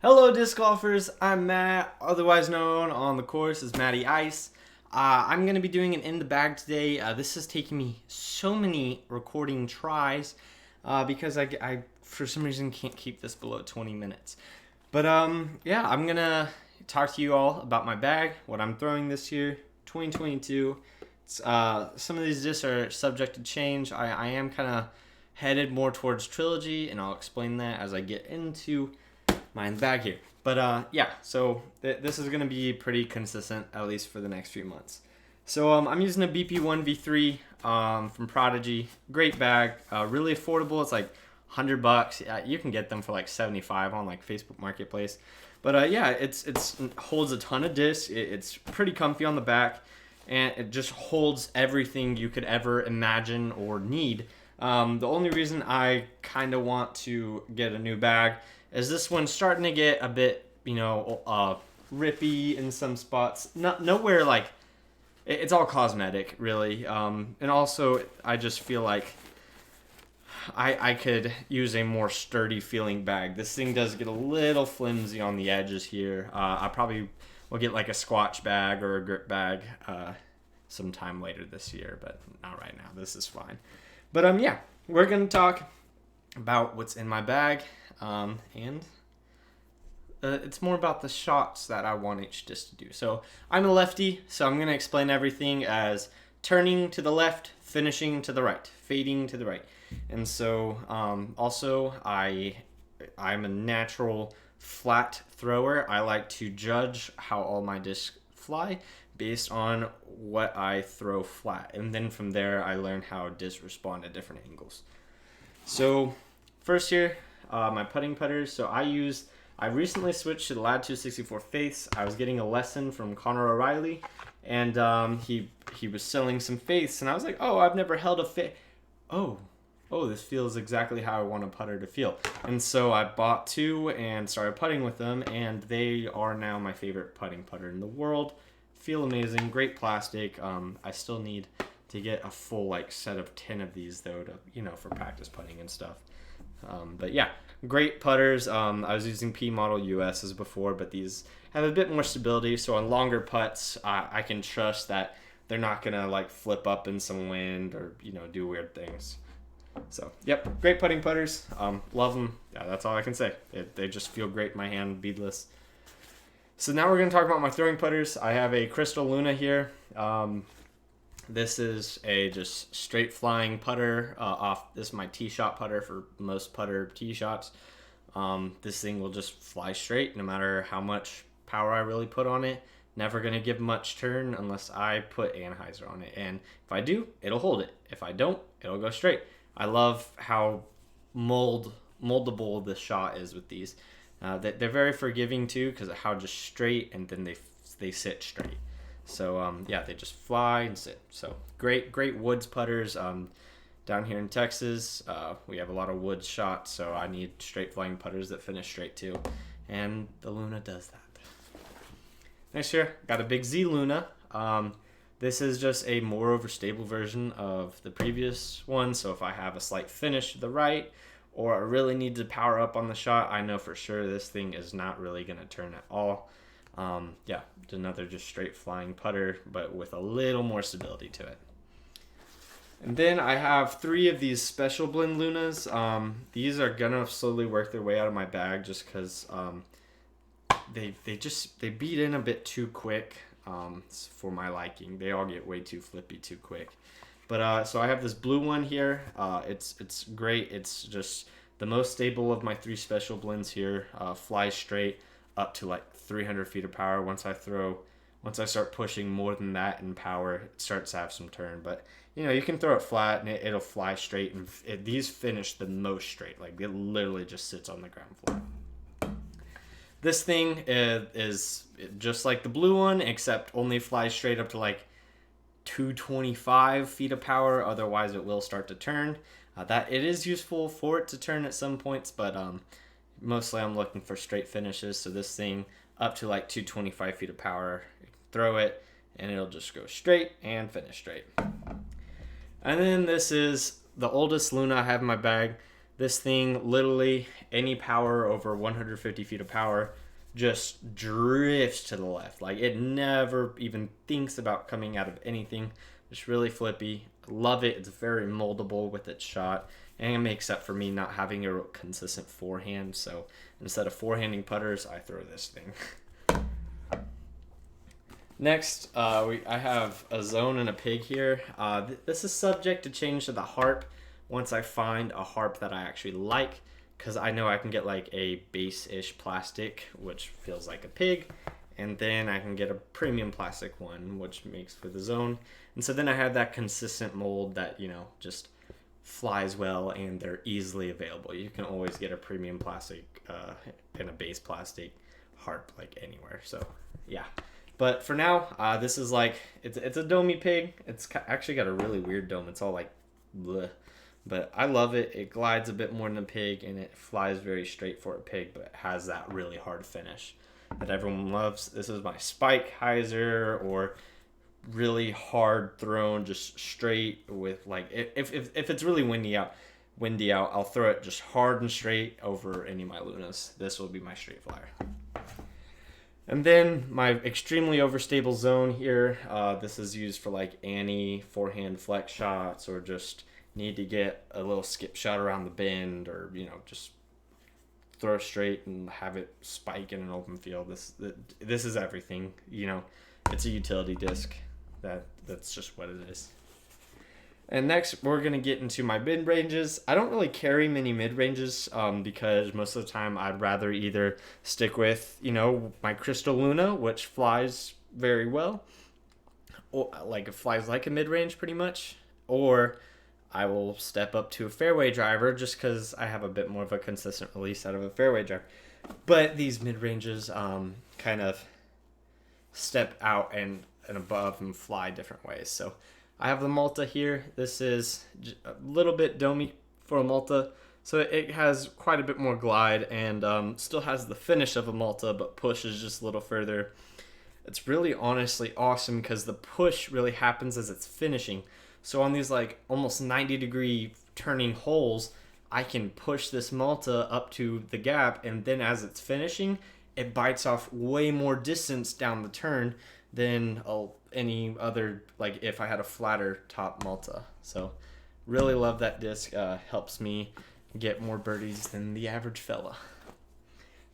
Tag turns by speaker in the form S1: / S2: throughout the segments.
S1: Hello, disc golfers. I'm Matt, otherwise known on the course as Matty Ice. I'm going to be doing an in the bag today. This is taking me so many recording tries because I, for some reason, can't keep this below 20 minutes. But yeah, I'm going to talk to you all about my bag, what I'm throwing this year, 2022. Some of these discs are subject to change. I am kind of headed more towards trilogy, and I'll explain that as I get into mine's bag here. But yeah, so this is going to be pretty consistent, at least for the next few months. So I'm using a BP1V3 from Prodigy. Great bag, really affordable. It's like $100. You can get them for like 75 on like Facebook Marketplace. But yeah, it holds a ton of discs. It's pretty comfy on the back, and it just holds everything you could ever imagine or need. The only reason I kind of want to get a new bag is this one's starting to get a bit, rippy in some spots. Nowhere like it's all cosmetic, really. And also, I just feel like I could use a more sturdy feeling bag. This thing does get a little flimsy on the edges here. I probably will get like a Squatch bag or a grip bag sometime later this year, but not right now. This is fine. But yeah, we're gonna talk about what's in my bag, and it's more about the shots that I want each disc to do. So I'm a lefty, so I'm gonna explain everything as turning to the left, finishing to the right, fading to the right. And so also I'm a natural flat thrower. I like to judge how all my discs fly based on what I throw flat, and then from there I learn how discs respond at different angles. So first here, my putting putters. So I recently switched to the Lad 264 Faiths. I was getting a lesson from Connor O'Reilly, and he was selling some Faiths, and I was like, oh, I've never held a Faith. Oh, this feels exactly how I want a putter to feel. And so I bought two and started putting with them, and they are now my favorite putting putter in the world. Feel amazing, great plastic. I still need to get a full like set of 10 of these though, to for practice putting and stuff. But yeah, great putters. I was using P model US's before, but these have a bit more stability. So on longer putts, I can trust that they're not gonna like flip up in some wind or do weird things. So yep, great putting putters. Love them. Yeah, that's all I can say. They just feel great in my hand, beadless. So now we're going to talk about my throwing putters. I have a Crystal Luna here. This is a just straight flying putter off. This is my tee shot putter for most putter tee shots. This thing will just fly straight no matter how much power I really put on it. Never going to give much turn unless I put anhyzer on it. And if I do, it'll hold it. If I don't, it'll go straight. I love how moldable this shot is with these. They're very forgiving too because of how just straight, and then they sit straight. So yeah, they just fly and sit. So great woods putters. Down here in Texas, we have a lot of woods shots, so I need straight flying putters that finish straight too, and the Luna does that. Next year, got a Big Z Luna. This is just a more overstable version of the previous one. So if I have a slight finish to the right, or I really need to power up on the shot, I know for sure this thing is not really going to turn at all. Yeah, another just straight flying putter, but with a little more stability to it. And then I have three of these Special Blend Lunas. These are going to slowly work their way out of my bag just because they beat in a bit too quick for my liking. They all get way too flippy too quick. But so I have this blue one here. It's great. It's just the most stable of my three special blends here. Flies straight up to like 300 feet of power. Once I start pushing more than that in power, it starts to have some turn. But you can throw it flat and it'll fly straight. And these finish the most straight. Like it literally just sits on the ground flat. This thing is just like the blue one, except only flies straight up to like 225 feet of power. Otherwise it will start to turn. That it is useful for it to turn at some points, but mostly I'm looking for straight finishes. So this thing up to like 225 feet of power, throw it and it'll just go straight and finish straight. And then this is the oldest Luna I have in my bag. This thing, literally any power over 150 feet of power just drifts to the left. Like, it never even thinks about coming out of anything. It's really flippy. Love it. It's very moldable with its shot, and it makes up for me not having a consistent forehand. So instead of forehanding putters, I throw this thing. Next, I have a zone and a pig here. This is subject to change to the harp once I find a harp that I actually like, because I know I can get like a base-ish plastic, which feels like a pig, and then I can get a premium plastic one, which makes for the zone. And so then I have that consistent mold that, you know, just flies well, and they're easily available. You can always get a premium plastic and a base plastic harp like anywhere. So yeah. But for now, this is like, it's a domey pig. It's actually got a really weird dome. It's all like, bleh. But I love it. It glides a bit more than a pig, and it flies very straight for a pig, but it has that really hard finish that everyone loves. This is my spike hyzer, or really hard thrown, just straight with like, if it's really windy out, I'll throw it just hard and straight over any of my Lunas. This will be my straight flyer. And then my extremely overstable zone here, this is used for like any forehand flex shots, or just need to get a little skip shot around the bend, or, you know, just throw straight and have it spike in an open field. This is everything, you know. It's a utility disc. That's just what it is. And next, we're going to get into my mid-ranges. I don't really carry many mid-ranges because most of the time I'd rather either stick with, you know, my Crystal Luna, which flies very well, or like it flies like a mid-range pretty much, or I will step up to a fairway driver just because I have a bit more of a consistent release out of a fairway driver. But these mid-ranges kind of step out and above and fly different ways. So I have the Malta here. This is a little bit domey for a Malta, so it has quite a bit more glide, and still has the finish of a Malta, but pushes just a little further. It's really honestly awesome because the push really happens as it's finishing. So on these like almost 90-degree turning holes, I can push this Malta up to the gap, and then as it's finishing, it bites off way more distance down the turn than any other, like if I had a flatter top Malta. So really love that disc. Helps me get more birdies than the average fella.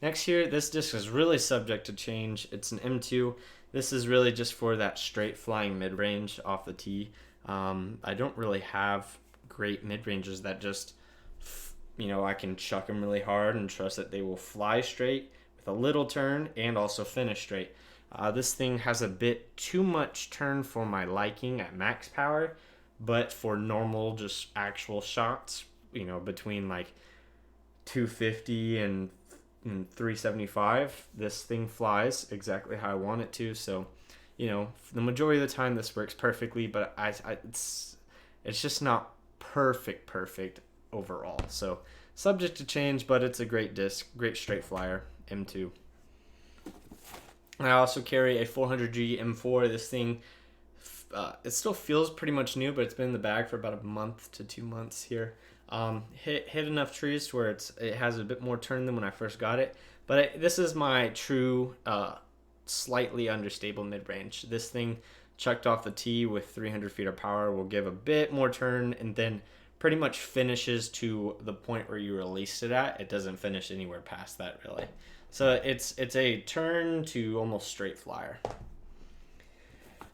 S1: Next here, this disc is really subject to change. It's an M2. This is really just for that straight flying mid-range off the tee. I don't really have great mid-ranges that just, you know, I can chuck them really hard and trust that they will fly straight with a little turn and also finish straight. This thing has a bit too much turn for my liking at max power, but for normal, just actual shots, you know, between like 250 and 375, this thing flies exactly how I want it to. So, you know, the majority of the time this works perfectly, but it's just not perfect overall. So subject to change, but it's a great disc, great straight flyer, M2. I also carry a 400G M4. This thing, it still feels pretty much new, but it's been in the bag for about a month to 2 months here. Hit enough trees to where it has a bit more turn than when I first got it. But this is my true, slightly understable mid-range. This thing chucked off the tee with 300 feet of power will give a bit more turn, and then pretty much finishes to the point where you released it at. It doesn't finish anywhere past that, really. So it's a turn to almost straight flyer.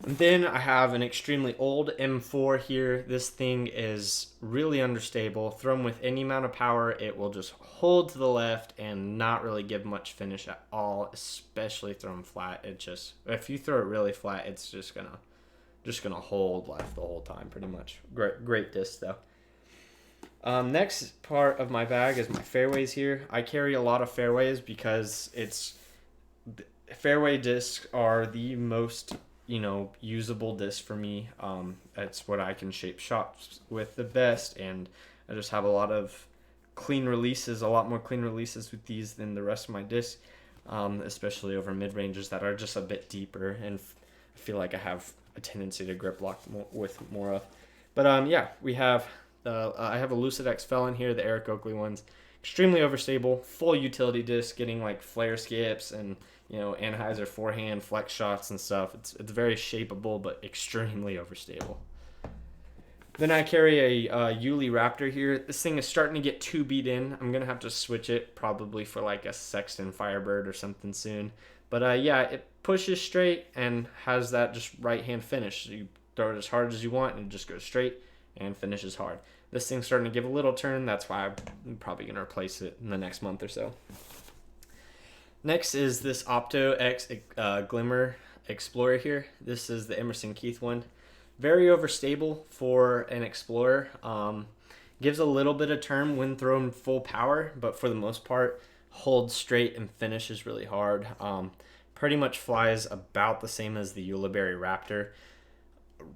S1: And then I have an extremely old M4 here. This thing is really understable. Thrown with any amount of power, it will just hold to the left and not really give much finish at all, especially thrown flat. It just, if you throw it really flat, it's just gonna hold left the whole time pretty much. Great disc though. Next part of my bag is my fairways here. I carry a lot of fairways because fairway discs are the most, you know, usable disc for me. It's what I can shape shots with the best, and I just have a lot of clean releases, a lot more clean releases with these than the rest of my disc, especially over mid-ranges that are just a bit deeper, and I feel like I have a tendency to grip lock with more of. But yeah, we have I have a Lucid XFL in here, the Eric Oakley ones. Extremely overstable, full utility disc, getting like flare skips and Anheuser forehand flex shots and stuff. It's very shapeable but extremely overstable. Then I carry a Yuli Raptor here. This thing is starting to get too beat in. I'm gonna have to switch it probably for like a Sexton Firebird or something soon. But yeah, it pushes straight and has that just right hand finish. So you throw it as hard as you want and it just goes straight and finishes hard. This thing's starting to give a little turn. That's why I'm probably going to replace it in the next month or so. Next is this Opto X Glimmer Explorer here. This is the Emerson Keith one. Very overstable for an Explorer. Gives a little bit of turn when thrown full power, but for the most part, holds straight and finishes really hard. Pretty much flies about the same as the Ulibarri Raptor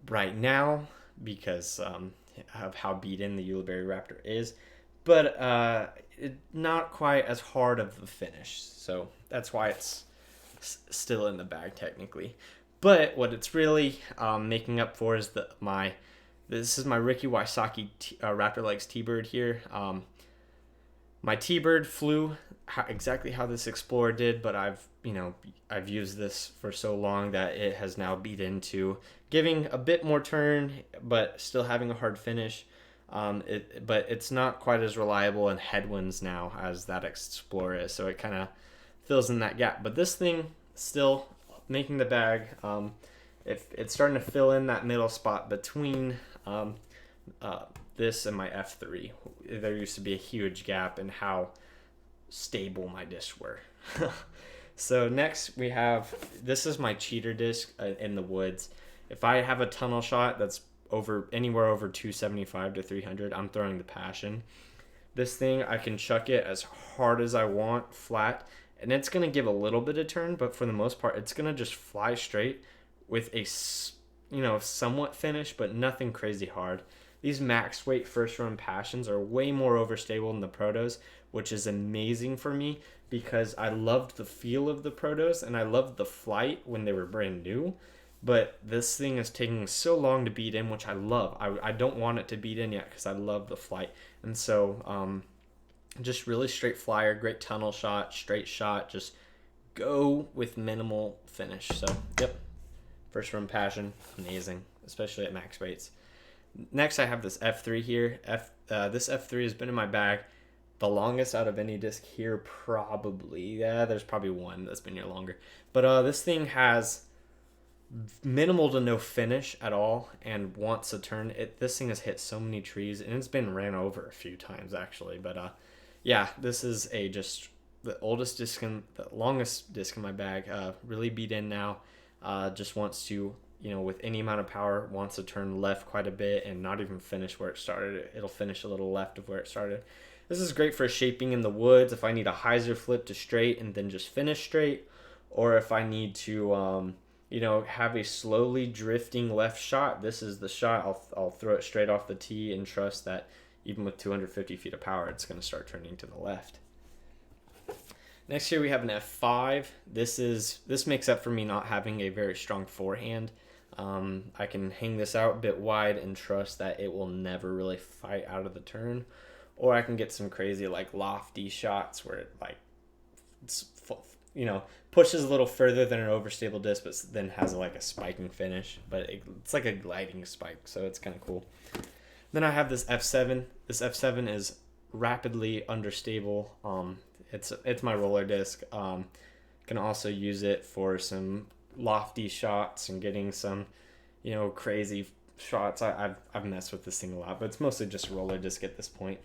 S1: right now because of how beat in the Ulibarri Raptor is, but not quite as hard of a finish. So that's why it's still in the bag technically. But what it's really making up for is this is my Ricky Wysocki Raptor Legs T-Bird here. My T-Bird flew exactly how this Explorer did, but I've used this for so long that it has now beat into giving a bit more turn, but still having a hard finish. But it's not quite as reliable in headwinds now as that Explorer is, so it kind of fills in that gap. But this thing still making the bag. It's starting to fill in that middle spot between this and my F3. There used to be a huge gap in how stable my discs were. So next we have, this is my cheater disc in the woods. If I have a tunnel shot that's anywhere over 275 to 300, I'm throwing the Passion. This thing, I can chuck it as hard as I want flat, and it's going to give a little bit of turn, but for the most part, it's going to just fly straight with a somewhat finish, but nothing crazy hard. These max weight first run Passions are way more overstable than the Protos, which is amazing for me because I loved the feel of the Protos and I loved the flight when they were brand new. But this thing is taking so long to beat in, which I love. I don't want it to beat in yet because I love the flight. And so just really straight flyer, great tunnel shot, straight shot, just go with minimal finish. So, yep, first run Passion, amazing, especially at max weights. Next, I have this F3 here. This F3 has been in my bag the longest out of any disc here, probably. Yeah, there's probably one that's been here longer. But this thing has minimal to no finish at all and wants a turn. This thing has hit so many trees, and it's been ran over a few times, actually. But yeah, this is just the oldest disc, the longest disc in my bag. Really beat in now. Just wants to, with any amount of power, wants to turn left quite a bit and not even finish where it started. It'll finish a little left of where it started. This is great for shaping in the woods if I need a hyzer flip to straight and then just finish straight, or if I need to, have a slowly drifting left shot. This is the shot. I'll throw it straight off the tee and trust that even with 250 feet of power, it's going to start turning to the left. Next here we have an F5. This makes up for me not having a very strong forehand. I can hang this out a bit wide and trust that it will never really fight out of the turn. Or I can get some crazy lofty shots where it pushes a little further than an overstable disc, but then has a spiking finish. But it's like a gliding spike, so it's kind of cool. Then I have this F7. This F7 is rapidly understable. It's my roller disc. Can also use it for some lofty shots and getting some, crazy shots. I've messed with this thing a lot, but it's mostly just roller disc at this point,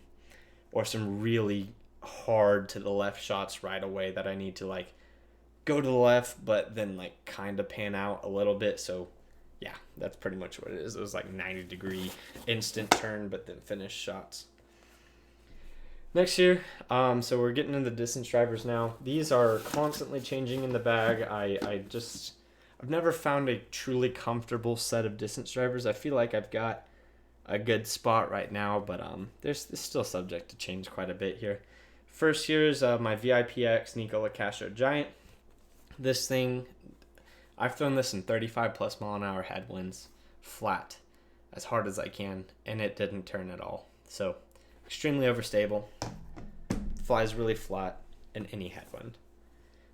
S1: or some really hard to the left shots right away that I need to go to the left, but then kind of pan out a little bit. So yeah, that's pretty much what it is. It was 90-degree instant turn, but then finish shots. Next here, so we're getting into distance drivers now. These are constantly changing in the bag. I've never found a truly comfortable set of distance drivers. I feel like I've got a good spot right now, but there's still subject to change quite a bit here. First here is my VIPX Nicola Castro Giant. This thing, I've thrown this in 35 plus mile an hour headwinds, flat, as hard as I can, and it didn't turn at all. So extremely overstable, flies really flat in any headwind.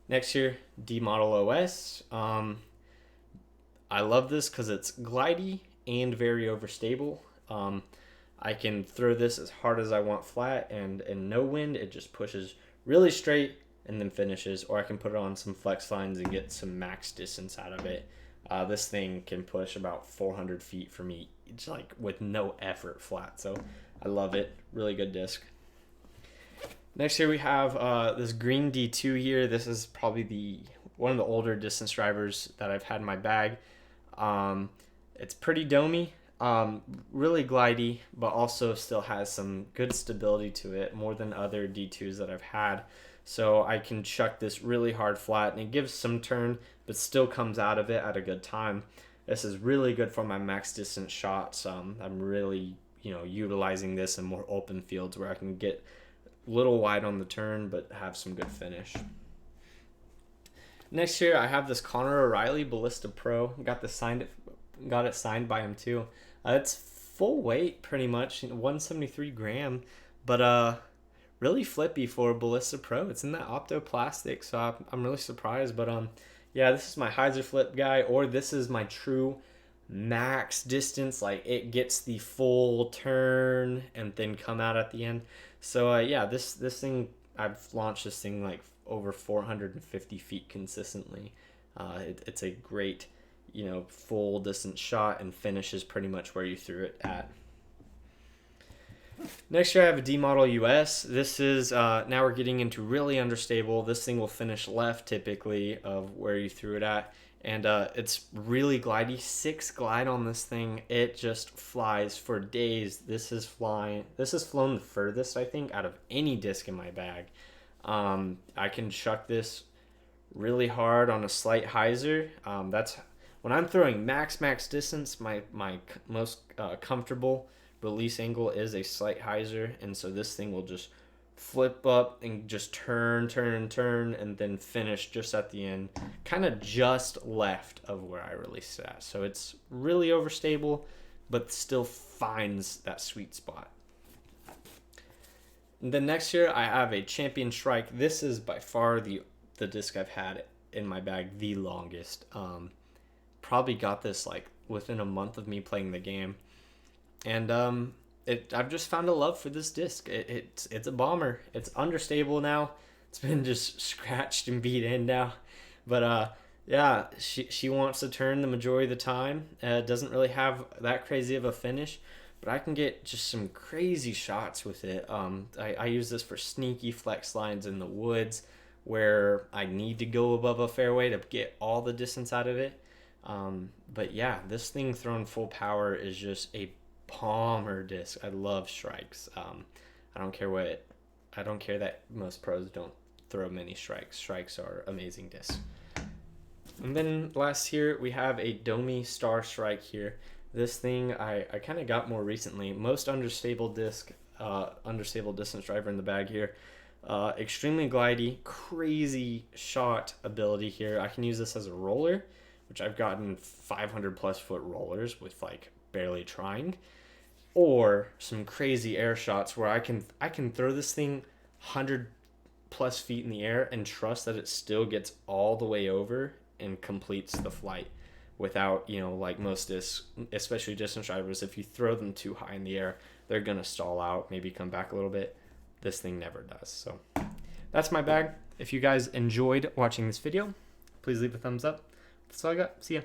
S1: Next here, D model OS. I love this because it's glidey and very overstable. I can throw this as hard as I want flat, and in no wind, it just pushes really straight and then finishes. Or I can put it on some flex lines and get some max distance out of it. This thing can push about 400 feet for me, it's like with no effort flat. So I love it. Really good disc. Next here we have this green D2 here. This is probably one of the older distance drivers that I've had in my bag. It's pretty domey, really glidey, but also still has some good stability to it, more than other D2s that I've had. So I can chuck this really hard flat, and it gives some turn, but still comes out of it at a good time. This is really good for my max distance shots. I'm really, utilizing this in more open fields where I can get little wide on the turn but have some good finish. Next year I have this Connor O'Reilly Ballista Pro. Got it signed by him too. It's full weight pretty much, 173 gram, but really flippy for a Ballista Pro. It's in that opto plastic, so I'm really surprised. But yeah, this is my hyzer flip guy, or this is my true max distance, like it gets the full turn and then come out at the end. So yeah, this thing, I've launched this thing like over 450 feet consistently. It's a great, full distance shot and finishes pretty much where you threw it at. Next year I have a D model US. This is, now we're getting into really understable. This thing will finish left typically of where you threw it at. And it's really glidey. 6 glide on this thing. It just flies for days. This has flown the furthest, I think, out of any disc in my bag. I can chuck this really hard on a slight hyzer. That's when I'm throwing max distance. My most comfortable release angle is a slight hyzer, and so this thing will just flip up and just turn, and then finish just at the end, kind of just left of where I released it at. So it's really overstable, but still finds that sweet spot. And then next year I have a Champion Shrike. This is by far the disc I've had in my bag the longest. Probably got this like within a month of me playing the game, and I've just found a love for this disc. It's a bomber. It's understable now. It's been just scratched and beat in now, but yeah, she wants to turn the majority of the time. Doesn't really have that crazy of a finish, but I can get just some crazy shots with it. I use this for sneaky flex lines in the woods where I need to go above a fairway to get all the distance out of it. But yeah, this thing thrown full power is just a bomber disc. I love Shrikes. I don't care that most pros don't throw many Shrikes. Shrikes are amazing discs. And then last here we have a Domi Star Shrike here. This thing I kind of got more recently. Most understable distance driver in the bag here. Extremely glidey, crazy shot ability here. I can use this as a roller, which I've gotten 500 plus foot rollers with like barely trying, or some crazy air shots where I can throw this thing 100 plus feet in the air and trust that it still gets all the way over and completes the flight without, like most discs, especially distance drivers, if you throw them too high in the air, they're gonna stall out, maybe come back a little bit. This thing never does. So that's my bag. If you guys enjoyed watching this video, please leave a thumbs up. That's all I got. See ya.